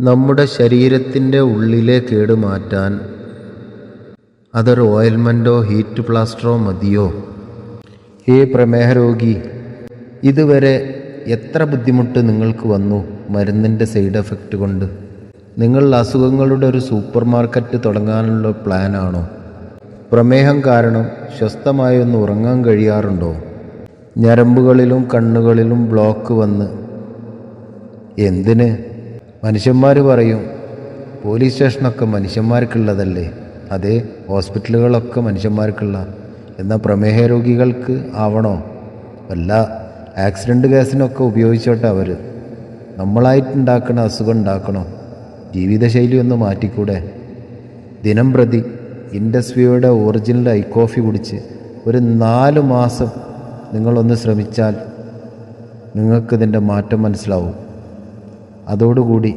നമ്മുടെ ശരീരത്തിൻ്റെ ഉള്ളിലെ കേട് മാറ്റാൻ അതൊരു ഓയിൽമെൻറ്റോ ഹീറ്റ് പ്ലാസ്റ്ററോ മതിയോ? പ്രമേഹ രോഗി, ഇതുവരെ എത്ര ബുദ്ധിമുട്ട് നിങ്ങൾക്ക് വന്നു മരുന്നിൻ്റെ സൈഡ് എഫക്റ്റ് കൊണ്ട്? നിങ്ങൾ അസുഖങ്ങളുടെ ഒരു സൂപ്പർ മാർക്കറ്റ് തുടങ്ങാനുള്ള പ്ലാനാണോ? പ്രമേഹം കാരണം സ്വസ്ഥമായി ഒന്ന് ഉറങ്ങാൻ കഴിയാറുണ്ടോ? ഞരമ്പുകളിലും കണ്ണുകളിലും ബ്ലോക്ക് വന്ന് എന്തിന്? മനുഷ്യന്മാർ പറയും പോലീസ് സ്റ്റേഷനൊക്കെ മനുഷ്യന്മാർക്കുള്ളതല്ലേ, അതേ ഹോസ്പിറ്റലുകളൊക്കെ മനുഷ്യന്മാർക്കുള്ള. എന്നാൽ പ്രമേഹ രോഗികൾക്ക് ആവണോ? വല്ല ആക്സിഡൻറ്റ് കേസിനൊക്കെ ഉപയോഗിച്ചോട്ടെ അവർ. നമ്മളായിട്ടുണ്ടാക്കണ അസുഖം ഉണ്ടാക്കണോ? ജീവിതശൈലി ഒന്ന് മാറ്റിക്കൂടെ? ദിനം പ്രതി ഇൻഡസ്ട്രിയുടെ ഒറിജിനൽ ഐ കോഫി കുടിച്ച് ഒരു 4 മാസം നിങ്ങളൊന്ന് ശ്രമിച്ചാൽ നിങ്ങൾക്കിതിൻ്റെ മാറ്റം മനസ്സിലാവും. അതോടുകൂടി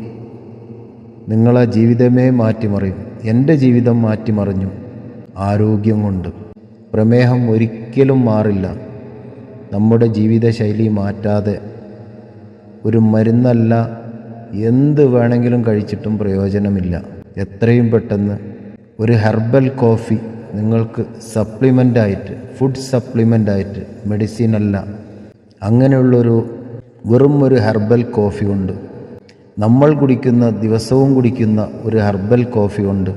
നിങ്ങളെ ജീവിതമേ മാറ്റിമറിയും. എൻ്റെ ജീവിതം മാറ്റിമറിഞ്ഞു ആരോഗ്യം കൊണ്ട്. പ്രമേഹം ഒരിക്കലും മാറില്ല നമ്മുടെ ജീവിതശൈലി മാറ്റാതെ. ഒരു മരുന്നല്ല, എന്ത് വേണമെങ്കിലും കഴിച്ചിട്ടും പ്രയോജനമില്ല. എത്രയും പെട്ടെന്ന് ഒരു ഹെർബൽ കോഫി നിങ്ങൾക്ക് സപ്ലിമെൻ്റായിട്ട്, ഫുഡ് സപ്ലിമെൻ്റായിട്ട്, മെഡിസിൻ അല്ല, അങ്ങനെയുള്ളൊരു വെറും ഒരു ഹെർബൽ കോഫി കൊണ്ട്, നമ്മൾ കുടിക്കുന്ന, ദിവസവും കുടിക്കുന്ന ഒരു ഹെർബൽ കോഫി കൊണ്ട്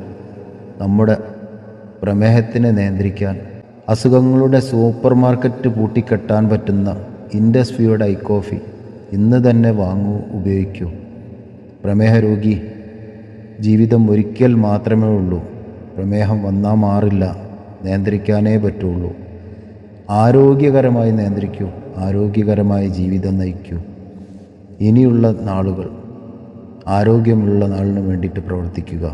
നമ്മുടെ പ്രമേഹത്തിനെ നിയന്ത്രിക്കാൻ, അസുഖങ്ങളുടെ സൂപ്പർ മാർക്കറ്റ് പൂട്ടിക്കെട്ടാൻ പറ്റുന്ന ഇൻഡസ്ട്രിയുടെ ഐ കോഫി ഇന്ന് തന്നെ വാങ്ങൂ, ഉപയോഗിക്കൂ. പ്രമേഹ രോഗി, ജീവിതം ഒരിക്കൽ മാത്രമേ ഉള്ളൂ. പ്രമേഹം വന്നാൽ മാറില്ല, നിയന്ത്രിക്കാനേ പറ്റുള്ളൂ. ആരോഗ്യകരമായി നിയന്ത്രിക്കൂ, ആരോഗ്യകരമായ ജീവിതം നയിക്കൂ. ഇനിയുള്ള നാളുകൾ ആരോഗ്യമുള്ള നാളിന് വേണ്ടിയിട്ട് പ്രവർത്തിക്കുക.